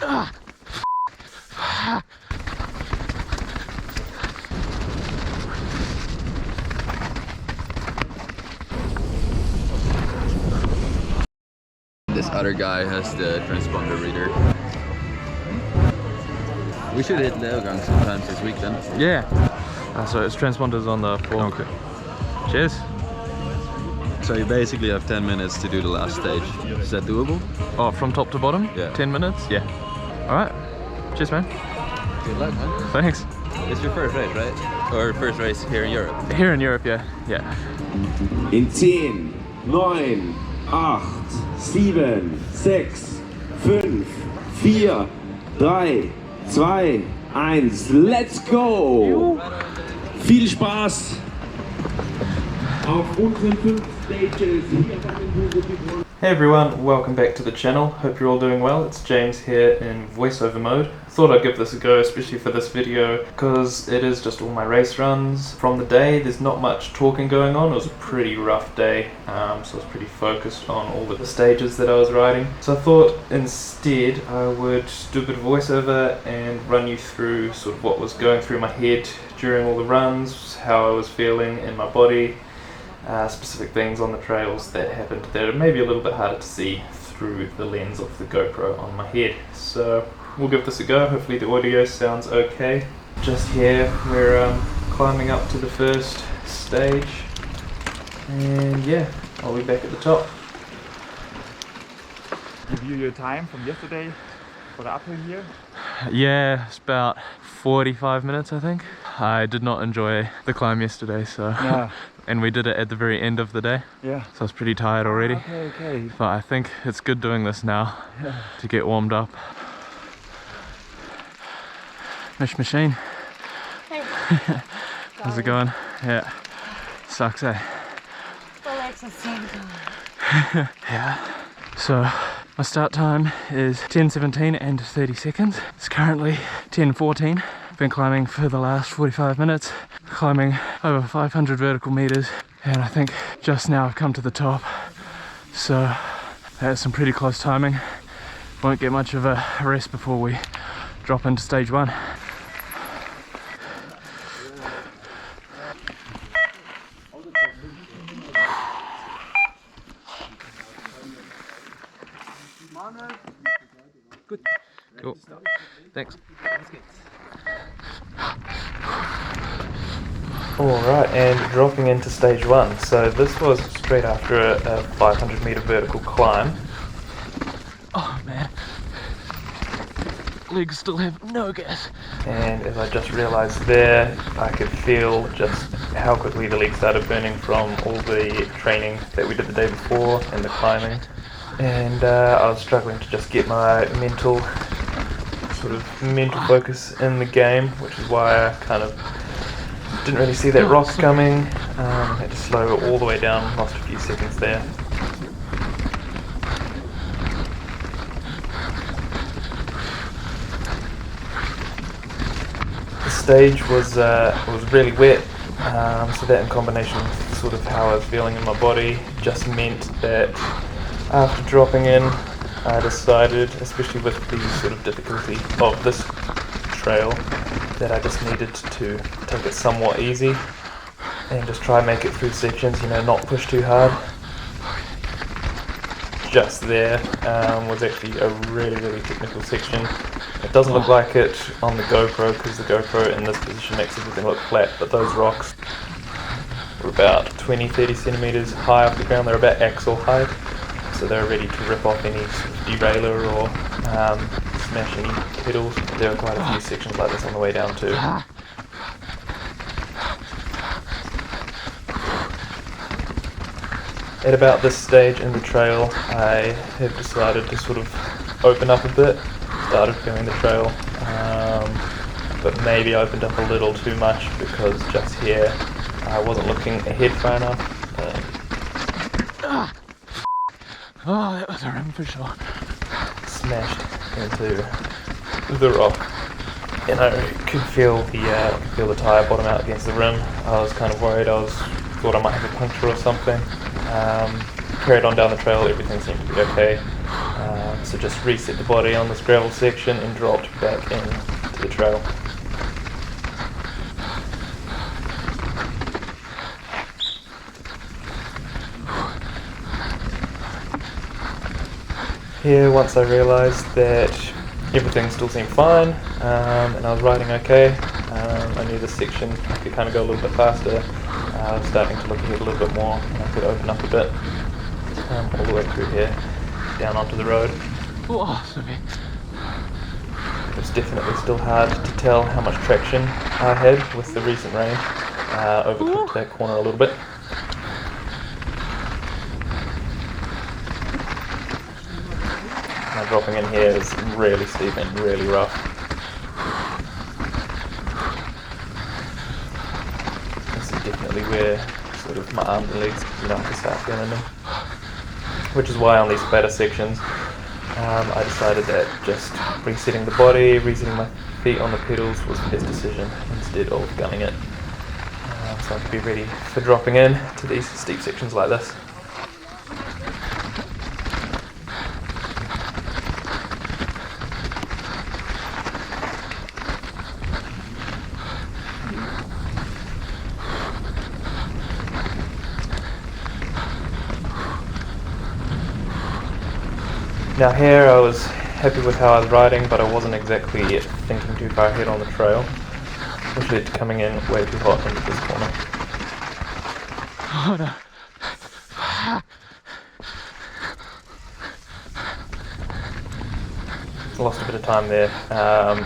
This other guy has the transponder reader. We should hit Leiterberg sometimes this week then. Yeah. So it's transponders on the floor. Okay. Cheers. So you basically have 10 minutes to do the last stage. Is that doable? Oh, from top to bottom? Yeah. 10 minutes? Yeah. Alright. Cheers, man. Good luck, man. Thanks. It's your first race, right? Or first race here in Europe? Here in Europe, yeah. Yeah. In 10, 9, 8, 7, 6, 5, 4, 3, 2, 1, let's go! Viel Spaß auf unseren 5 Stages hier von Enduro Tirol. Hey everyone, welcome back to the channel. Hope you're all doing well. It's James here in voiceover mode. Thought I'd give this a go, especially for this video, because it is just all my race runs from the day. There's not much talking going on. It was a pretty rough day, so I was pretty focused on all of the stages that I was riding. So I thought instead I would do a bit of voiceover and run you through sort of what was going through my head during all the runs, how I was feeling in my body, specific things on the trails that happened that are maybe a little bit harder to see through the lens of the GoPro on my head. So we'll give this a go. Hopefully the audio sounds okay. Just here we're climbing up to the first stage, and yeah, I'll be back at the top. Review your time from yesterday for the uphill here. Yeah, it's about 45 minutes I think. I did not enjoy the climb yesterday, so Yeah. and we did it at the very end of the day, Yeah. so I was pretty tired already. Okay. But I think it's good doing this now to get warmed up. Machine. Hey. How's it going? Yeah. Sucks, eh? The legs are same. Yeah. So my start time is 10:17 and 30 seconds. It's currently 10:14. Been climbing for the last 45 minutes, climbing over 500 vertical meters, and I think just now I've come to the top. So that's some pretty close timing. Won't get much of a rest before we drop into stage one. Good. Cool. Thanks. Alright, and dropping into stage one. So this was straight after a 500 meter vertical climb. Oh man, legs still have no gas. And as I just realised there, I could feel just how quickly the legs started burning from all the training that we did the day before and the climbing. And I was struggling to just get my mental focus in the game, which is why I kind of didn't really see that rock coming. Had to slow it all the way down, lost a few seconds there. The stage was really wet, so that in combination with sort of how I was feeling in my body just meant that after dropping in, I decided, especially with the sort of difficulty of this trail, that I just needed to take it somewhat easy and just try and make it through sections, you know, not push too hard. Just there was actually a really technical section. It doesn't look like it on the GoPro because the GoPro in this position makes everything look flat, but those rocks were about 20-30 centimeters high off the ground. They're about axle height, so they're ready to rip off any sort of derailleur or smash any pedals. There are quite a few sections like this on the way down too. At about this stage in the trail, I have decided to sort of open up a bit, started feeling the trail, but maybe opened up a little too much because just here I wasn't looking ahead far enough. Oh, that was a rim for sure. Smashed into the rock, and I could feel the tyre bottom out against the rim. I was kind of worried. Thought I might have a puncture or something. Carried on down the trail. Everything seemed to be okay. So just reset the body on this gravel section and dropped back into the trail. Here, once I realised that everything still seemed fine and I was riding okay, I knew this section I could kind of go a little bit faster. I was starting to look ahead a little bit more and I could open up a bit all the way through here, down onto the road. It was definitely still hard to tell how much traction I had with the recent rain. Overcooked that corner a little bit. Now dropping in here is really steep and really rough. This is definitely where sort of my arms and legs, I can start feeling them. Which is why on these flatter sections I decided that just resetting the body, resetting my feet on the pedals was the best decision instead of gunning it. So I could be ready for dropping in to these steep sections like this. Now here I was happy with how I was riding, but I wasn't exactly thinking too far ahead on the trail, which led to coming in way too hot into this corner. Oh no. Lost a bit of time there.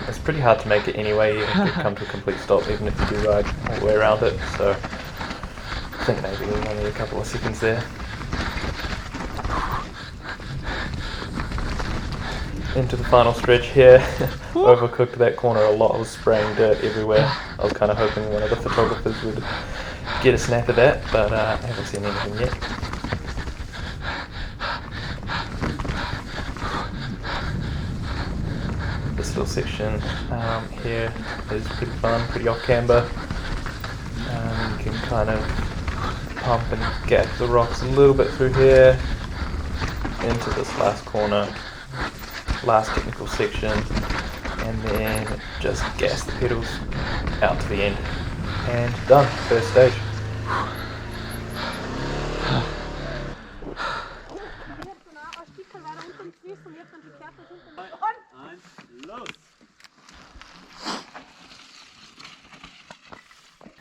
It's pretty hard to make it anyway, you have to come to a complete stop even if you do ride all the way around it, so I think maybe only a couple of seconds there. Into the final stretch here. Overcooked that corner a lot. I was spraying dirt everywhere. I was kind of hoping one of the photographers would get a snap of that, but I haven't seen anything yet. This little section here is pretty fun, pretty off camber. You can kind of pump and gap the rocks a little bit through here into this last corner. Last technical section, and then just gas the pedals out to the end, and done, first stage.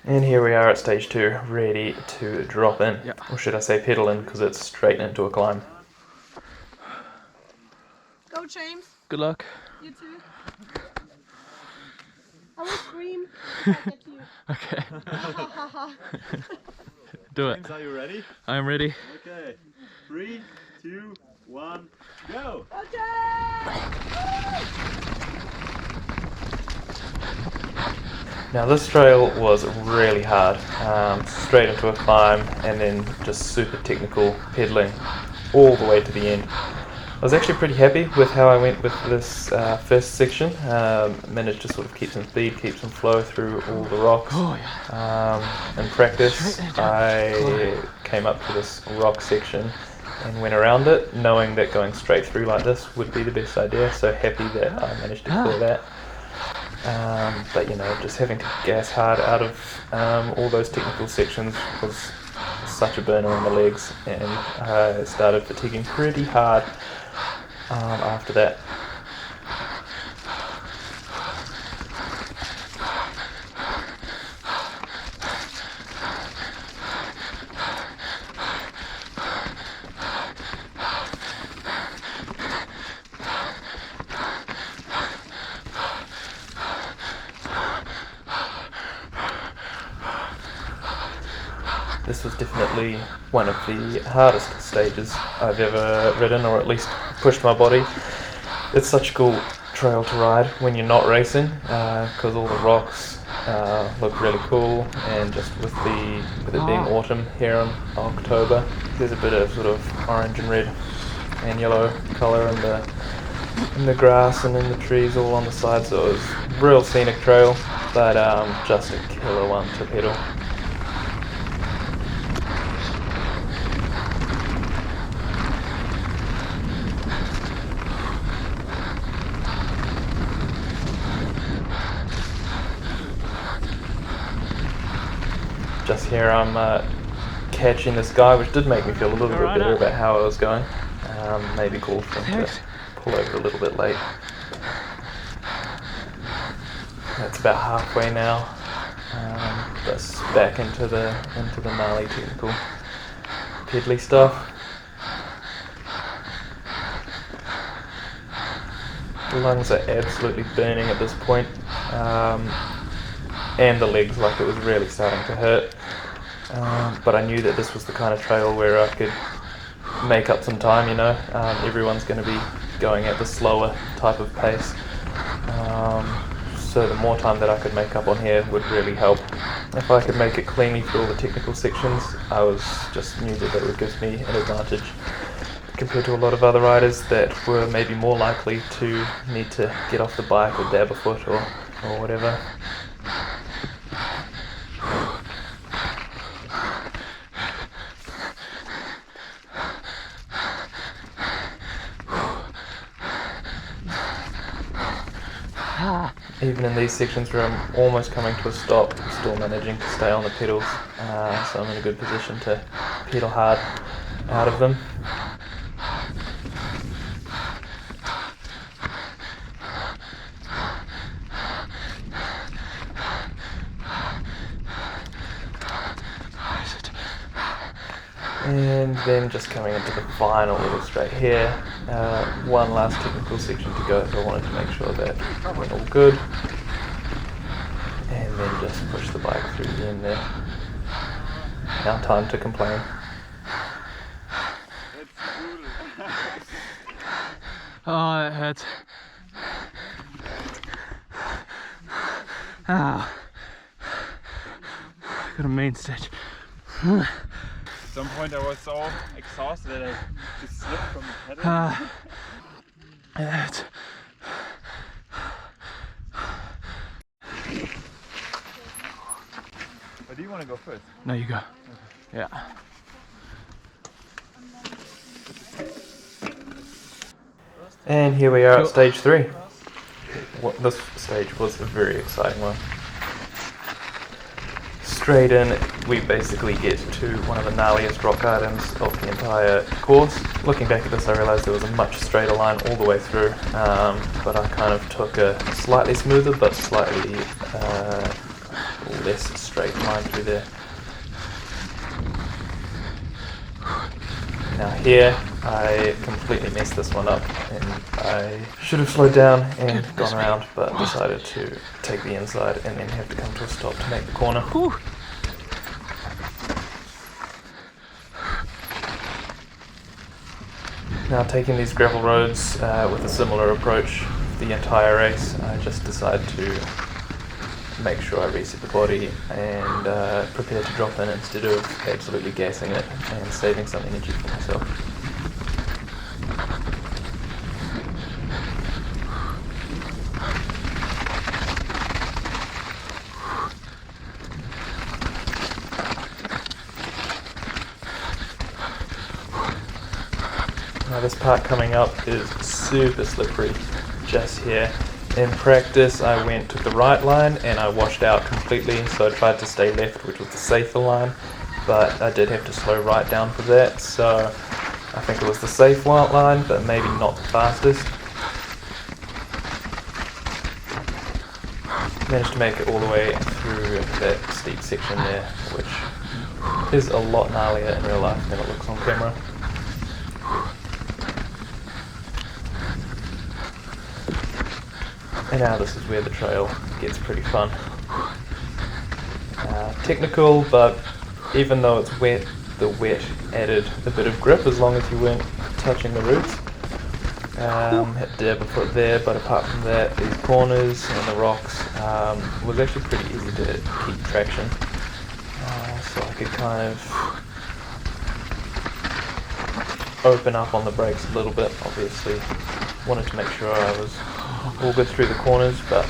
And here we are at stage 2, ready to drop in, or should I say pedal in, because it's straight into a climb. Go, James. Good luck. You too. I will scream if I get to you. Okay. Do it. James, are you ready? I'm ready. Okay. 3, 2, 1, go! Now this trail was really hard, straight into a climb and then just super technical pedaling all the way to the end. I was actually pretty happy with how I went with this first section. Managed to sort of keep some speed, keep some flow through all the rocks. In practice, I came up to this rock section and went around it, knowing that going straight through like this would be the best idea. So happy that I managed to clear that. But just having to gas hard out of all those technical sections was such a burner on the legs, and I started fatiguing pretty hard after that. This was definitely one of the hardest stages I've ever ridden, or at least pushed my body. It's such a cool trail to ride when you're not racing, because all the rocks look really cool, and just with it being autumn here in October, there's a bit of sort of orange and red and yellow colour in the grass and in the trees all on the side, so it was a real scenic trail, but just a killer one to pedal. here I'm catching this guy, which did make me feel a little bit better about how I was going. Maybe called for him to pull over a little bit late. That's about halfway now. That's back into the gnarly technical pedally stuff. The lungs are absolutely burning at this point, and the legs, like it was really starting to hurt. But I knew that this was the kind of trail where I could make up some time, you know. Everyone's going to be going at the slower type of pace. So the more time that I could make up on here would really help. If I could make it cleanly through all the technical sections, I just knew that would give me an advantage compared to a lot of other riders that were maybe more likely to need to get off the bike or dab a foot or whatever. Even in these sections where I'm almost coming to a stop, I'm still managing to stay on the pedals, so I'm in a good position to pedal hard out of them. And then just coming into the final little straight here, one last technical section to go, so I wanted to make sure that it went all good. And then just push the bike through the end there. Now time to complain. Oh, that hurts. Ah. Got a main stitch. At some point I was so exhausted that I just slipped from the pedal. That. But do you want to go first? No, you go. Okay. Yeah. And here we are at stage 3. This stage was a very exciting one. Straight in, we basically get to one of the gnarliest rock items of the entire course. Looking back at this, I realised there was a much straighter line all the way through, but I kind of took a slightly smoother but slightly less straight line through there. Now here, I completely messed this one up, and I should have slowed down and gone around, but decided to take the inside and then have to come to a stop to make the corner. Whew. Now taking these gravel roads with a similar approach the entire race, I just decided to make sure I reset the body and prepare to drop in instead of absolutely gassing it and saving some energy for myself. Now this part coming up is super slippery just here. In practice I took the right line and I washed out completely, so I tried to stay left, which was the safer line, but I did have to slow right down for that, so I think it was the safe line, but maybe not the fastest. Managed to make it all the way through that steep section there, which is a lot gnarlier in real life than it looks on camera. And now this is where the trail gets pretty fun. Technical, but even though it's wet, the wet added a bit of grip as long as you weren't touching the roots. Had to dab a foot there, but apart from that, these corners and the rocks was actually pretty easy to keep traction. So I could kind of open up on the brakes a little bit. Obviously wanted to make sure I was all good through the corners, but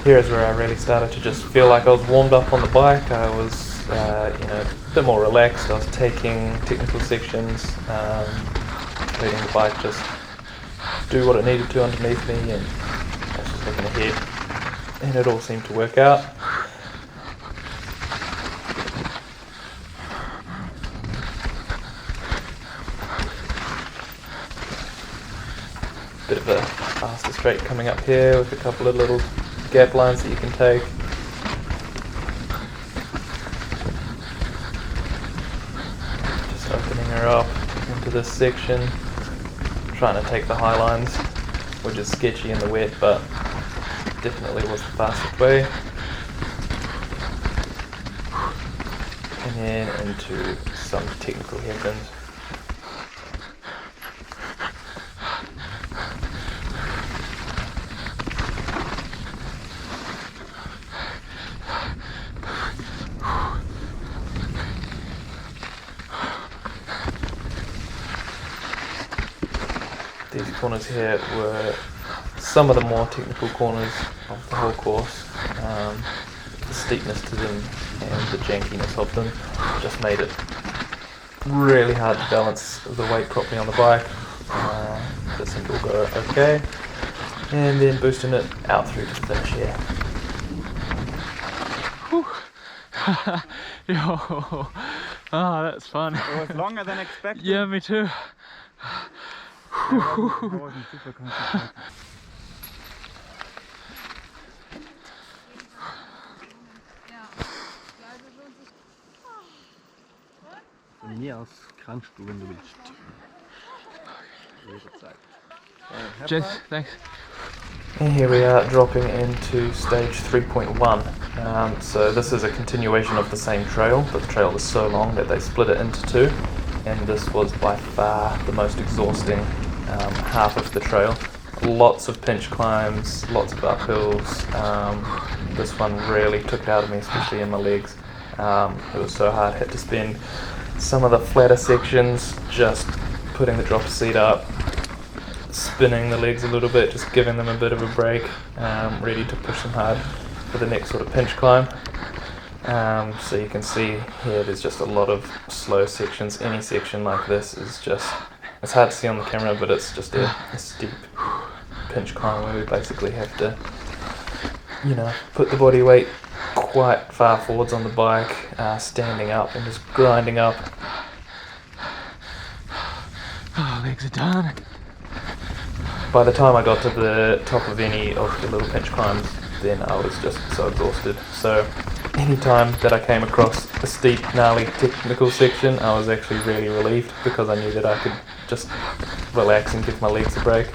here's where I really started to just feel like I was warmed up on the bike. I was a bit more relaxed. I was taking technical sections, letting the bike just do what it needed to underneath me and looking ahead, and it all seemed to work out. Bit of a faster straight coming up here with a couple of little gap lines that you can take. Just opening her up into this section, trying to take the high lines, which is sketchy in the wet, but definitely was the fastest way. And then into some technical hairpins. These corners here were some of the more technical corners of the whole course. The steepness to them and the jankiness of them just made it really hard to balance the weight properly on the bike. This seemed to all go okay. And then boosting it out through to the finish here. Yo. Oh, that's fun. It was longer than expected. Yeah, me too. I wasn't super concentrated. Von mir aus kannst du, wenn du willst. Jederzeit. Cheers, thanks. And here we are dropping into stage 3.1. So this is a continuation of the same trail, but the trail was so long that they split it into two, and this was by far the most exhausting half of the trail. Lots of pinch climbs, lots of uphills. This one really took it out of me, especially in my legs. It was so hard. I had to spend some of the flatter sections just putting the dropper seat up, spinning the legs a little bit, just giving them a bit of a break, ready to push them hard for the next sort of pinch climb. So you can see here there's just a lot of slow sections. Any section like this is just, it's hard to see on the camera, but it's just a steep pinch climb where we basically have to, you know, put the body weight quite far forwards on the bike, standing up and just grinding up. Oh, legs are done. By the time I got to the top of any of the little pinch climbs, then I was just so exhausted. So any time that I came across a steep, gnarly technical section, I was actually really relieved because I knew that I could just relax and give my legs a break.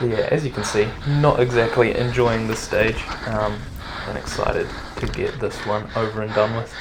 Yeah, as you can see, not exactly enjoying this stage, and excited to get this one over and done with.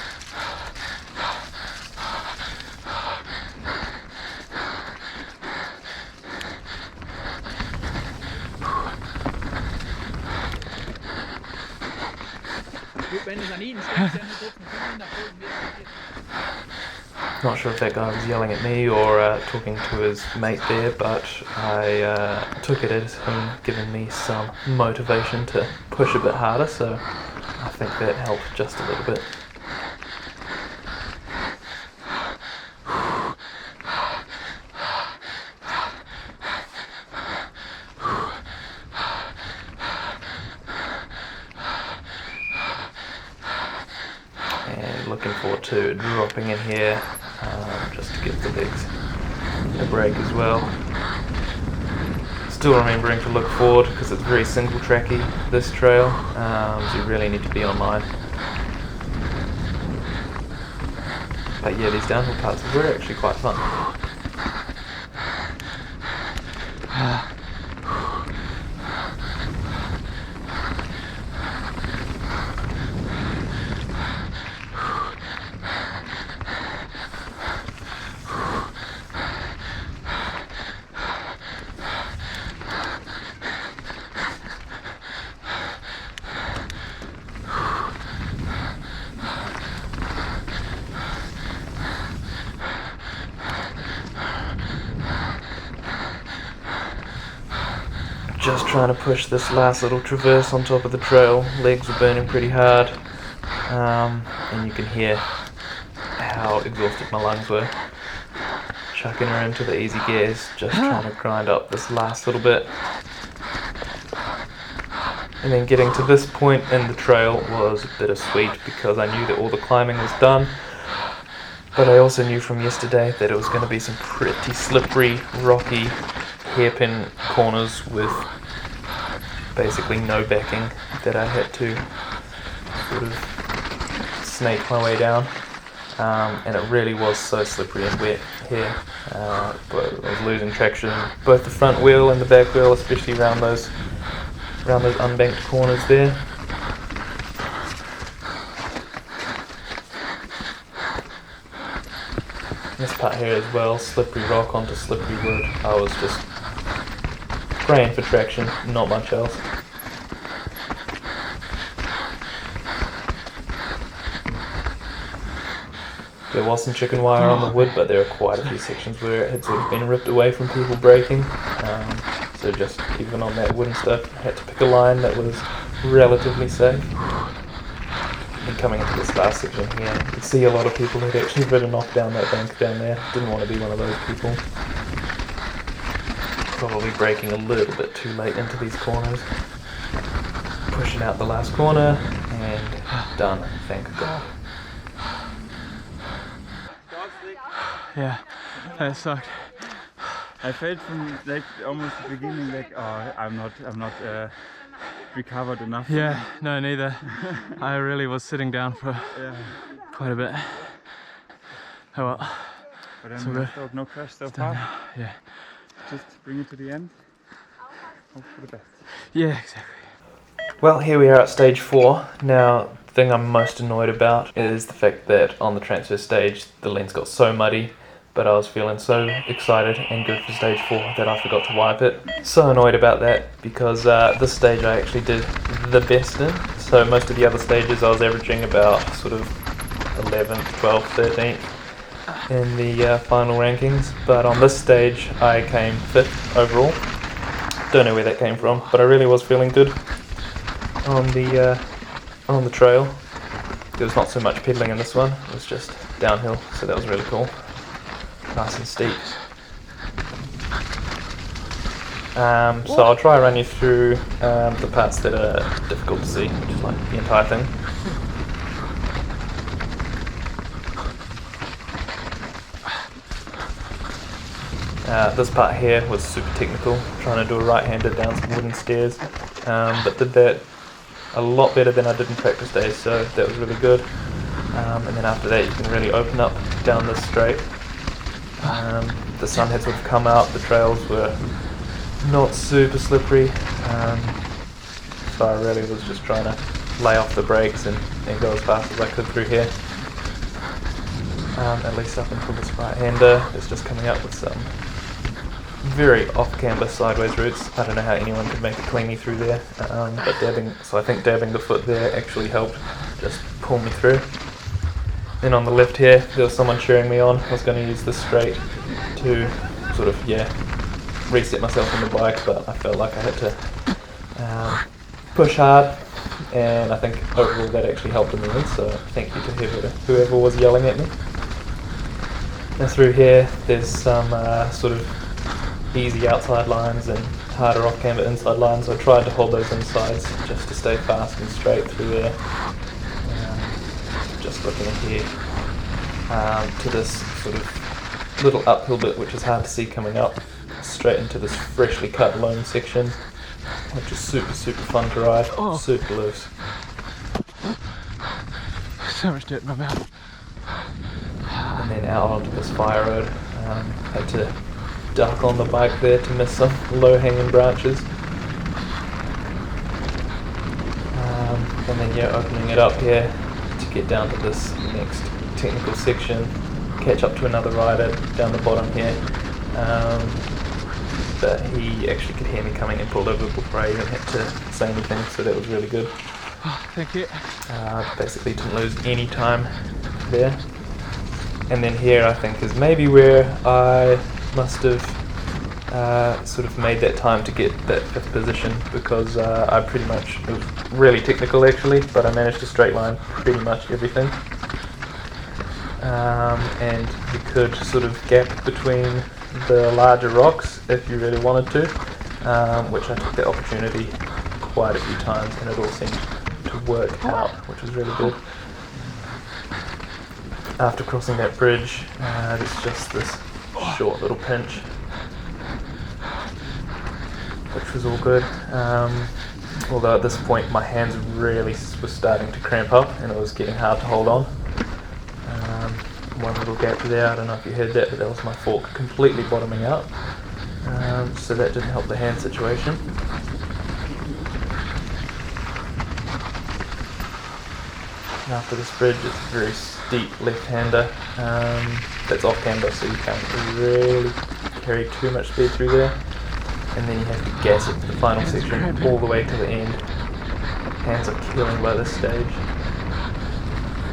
Not sure if that guy was yelling at me or talking to his mate there, but I took it as him giving me some motivation to push a bit harder, so I think that helped just a little bit. And looking forward to dropping in here, just to give the legs a break as well. Still remembering to look forward because it's very single tracky, this trail, so you really need to be online. But yeah, these downhill parts were actually quite fun. just trying to push this last little traverse on top of the trail. Legs were burning pretty hard, and you can hear how exhausted my lungs were. Chucking her into the easy gears, just trying to grind up this last little bit. And then getting to this point in the trail was bittersweet because I knew that all the climbing was done, but I also knew from yesterday that it was going to be some pretty slippery, rocky, hairpin corners with basically no backing that I had to sort of snake my way down. And it really was so slippery and wet here. But I was losing traction, both the front wheel and the back wheel, especially around those unbanked corners there. This part here as well, slippery rock onto slippery wood. I was just praying for traction, not much else. There was some chicken wire on the wood, but there are quite a few sections where it had sort of been ripped away from people braking. So just keeping on that wooden stuff, I had to pick a line that was relatively safe. And coming into this last section here, you could see a lot of people had actually ridden off down that bank down there. Didn't want to be one of those people. Probably braking a little bit too late into these corners. Pushing out the last corner, and done, thank God. Yeah, that sucked. I felt from like almost the beginning like, oh, I'm not recovered enough. Yeah, no, neither. I really was sitting down for quite a bit. Oh well. But then So good. no crash so It's done far. now. Yeah. Just bring it to the end. Hope for the best. Yeah, exactly. Well, here we are at stage 4. Now, the thing I'm most annoyed about is the fact that on the transfer stage, the lens got so muddy, but I was feeling so excited and good for stage 4 that I forgot to wipe it. So annoyed about that because this stage I actually did the best in. So most of the other stages I was averaging about sort of 11th, 12th, 13th in the final rankings. But on this stage I came 5th overall. Don't know where that came from, but I really was feeling good on the trail. There was not so much pedaling in this one, it was just downhill, so that was really cool. Nice and steep. So I'll try and run you through the parts that are difficult to see, which is like the entire thing. This part here was super technical, trying to do a right-hander down some wooden stairs, but did that a lot better than I did in practice days, so that was really good. And then after that you can really open up down this straight. The sun had sort of come out, the trails were not super slippery, so I really was just trying to lay off the brakes and go as fast as I could through here. At least up until this right-hander is just coming up with some very off-camber sideways routes. I don't know how anyone could make it cleanly through there, but I think dabbing the foot there actually helped just pull me through. Then on the left here, there was someone cheering me on. I was going to use this straight to sort of, reset myself on the bike, but I felt like I had to push hard, and I think overall that actually helped in the end, so thank you to whoever was yelling at me. Now through here, there's some sort of easy outside lines and harder off-camber inside lines. I tried to hold those insides just to stay fast and straight through there. Just looking ahead to this sort of little uphill bit which is hard to see coming up, straight into this freshly cut loam section, which is super fun to ride, super loose. So much dirt in my mouth. And then out onto this fire road. Had to duck on the bike there to miss some low-hanging branches. And then opening it up here to get down to this next technical section, catch up to another rider down the bottom here. But he actually could hear me coming and pulled over before I even had to say anything, so that was really good. Thank you. Basically didn't lose any time there. And then here I think is maybe where I must have sort of made that time to get that 5th position because I pretty much, it was really technical actually, but I managed to straight line pretty much everything. And you could sort of gap between the larger rocks if you really wanted to, which I took that opportunity quite a few times, and it all seemed to work out, which was really good. After crossing that bridge, there's just this short little pinch, which was all good. Although at this point my hands really were starting to cramp up and it was getting hard to hold on. One little gap there, I don't know if you heard that, but that was my fork completely bottoming out. So that didn't help the hand situation. And after this bridge, it's a very steep left-hander that's off-camber, so you can't really carry too much speed through there. And then you have to gas it to the final section all the way to the end. Hands are killing by this stage.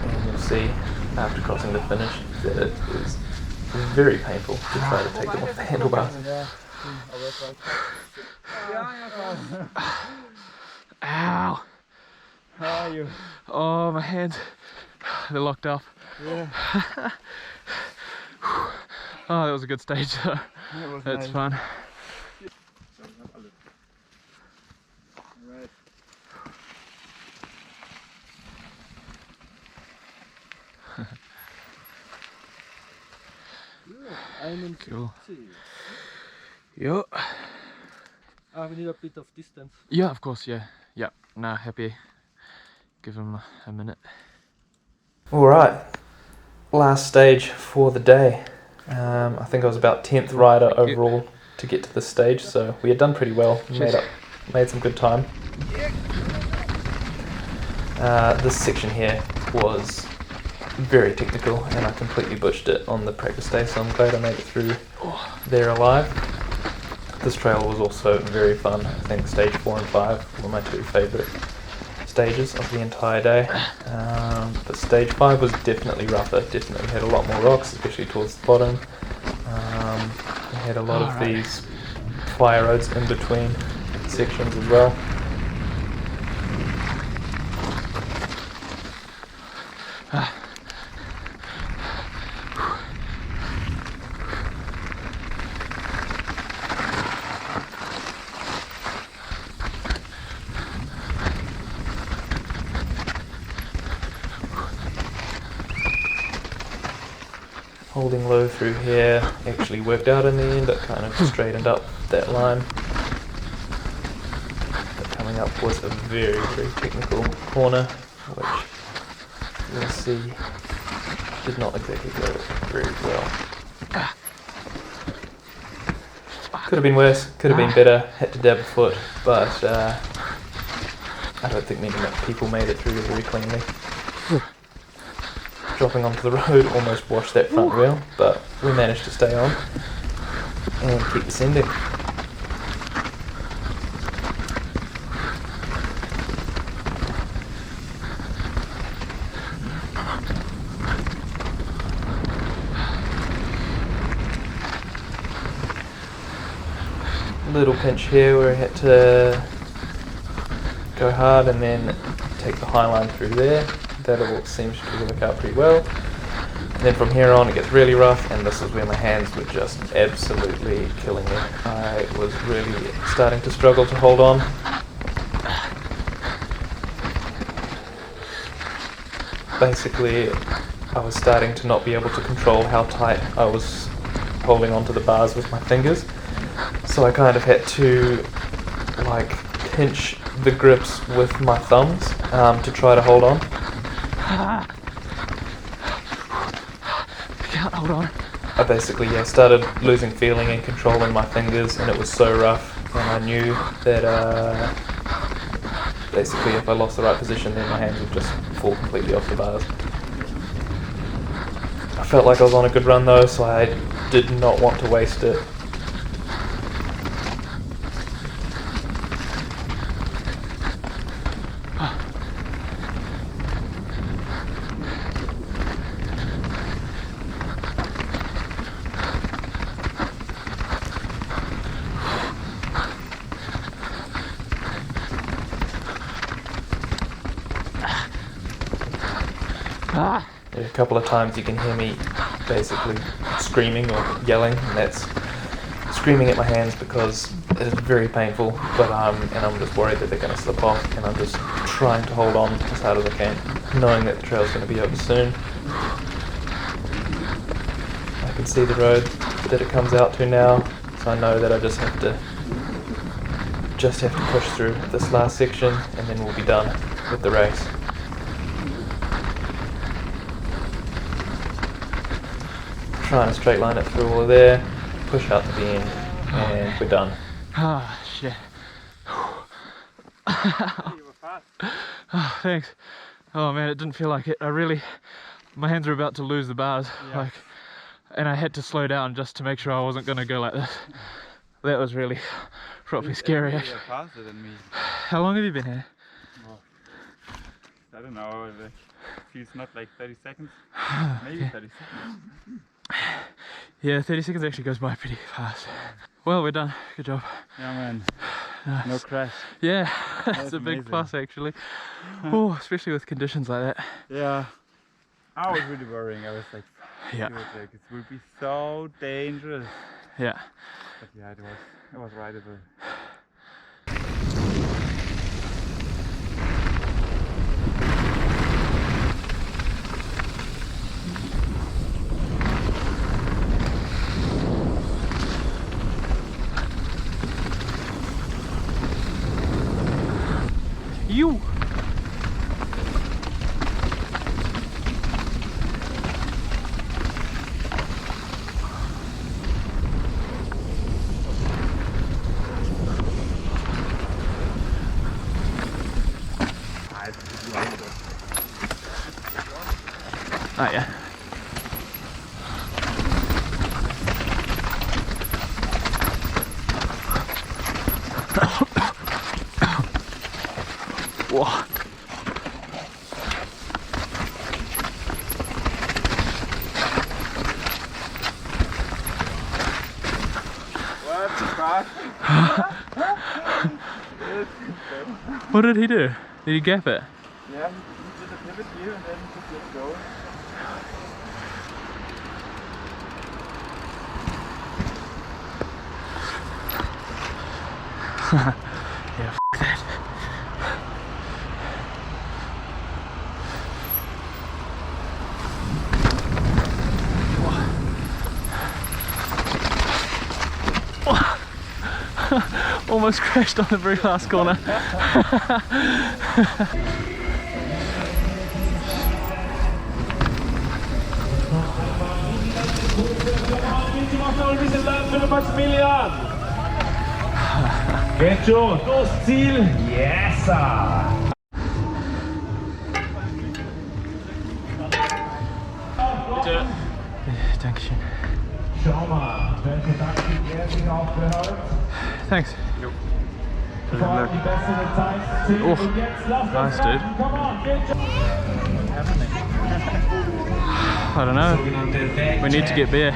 And you'll see after crossing the finish that it is very painful to try to take them off the handlebars. Ow! How are you? Oh, my hands, they're locked up. Yeah. Oh, that was a good stage. That's nice. fun. Right. Cool. Yeah. We need a bit of distance. Yeah, of course, yeah. Yeah, nah, happy. Give him a minute. Alright, last stage for the day. I think I was about 10th rider overall to get to this stage, so we had done pretty well. Made some good time. This section here was very technical and I completely butched it on the practice day, so I'm glad I made it through there alive. This trail was also very fun. I think stage 4 and 5 were my 2 favourite stages of the entire day. But stage 5 was definitely rougher, definitely had a lot more rocks, especially towards the bottom. We had a lot of these fire roads in between sections as well. Holding low through here actually worked out in the end. It kind of straightened up that line. But coming up was a very, very technical corner, which you'll see did not exactly go very well. Could have been worse, could have been better, had to dab a foot, but I don't think many people made it through very cleanly. Dropping onto the road almost washed that front wheel, but we managed to stay on and keep descending. Little pinch here where I had to go hard and then take the high line through there. That all seems to work out pretty well. And then from here on it gets really rough, and this is where my hands were just absolutely killing me. I was really starting to struggle to hold on. Basically, I was starting to not be able to control how tight I was holding onto the bars with my fingers. So I kind of had to like pinch the grips with my thumbs to try to hold on. I can't hold on. I basically started losing feeling and control in my fingers, and it was so rough, and I knew that basically if I lost the right position then my hands would just fall completely off the bars. I felt like I was on a good run though, so I did not want to waste it. a couple of times you can hear me basically screaming or yelling, and that's screaming at my hands because it is very painful, but and I'm just worried that they're going to slip off, and I'm just trying to hold on as hard as I can, knowing that the trail's going to be over soon. I can see the road that it comes out to now, so I know that I just have to push through this last section, and then we'll be done with the race. Trying to straight line it through all of there, push out to the end, and we're done. Ah, shit. Oh, thanks. Oh man, it didn't feel like it. My hands were about to lose the bars, and I had to slow down just to make sure I wasn't gonna go like this. That was really probably scary actually. Faster than me. How long have you been here? Oh, I don't know, it feels not like 30 seconds, maybe 30 seconds. Yeah, 30 seconds actually goes by pretty fast. Well, we're done. Good job. Yeah man, Nice. no crash. Yeah, that's a amazing. big plus actually. Oh, especially with conditions like that. Yeah, I was really worrying. I was like, Yeah. it would be so dangerous. Yeah. But yeah, it was rideable. You. Oh yeah. Whoa. What did he do? Did he gap it? Yeah, he did a pivot here and then just let go. Yeah, f that. Almost crashed on the very last corner. Geht schon, durchs Ziel. Yes! Bitte. Dankeschön. Schau mal, welche Taktik sich aufgehört. Thanks. Die bessere Zeit. Oh, Und jetzt lasst nice, uns dude. starten. Come on, geht schon. I don't know. We need to get beer.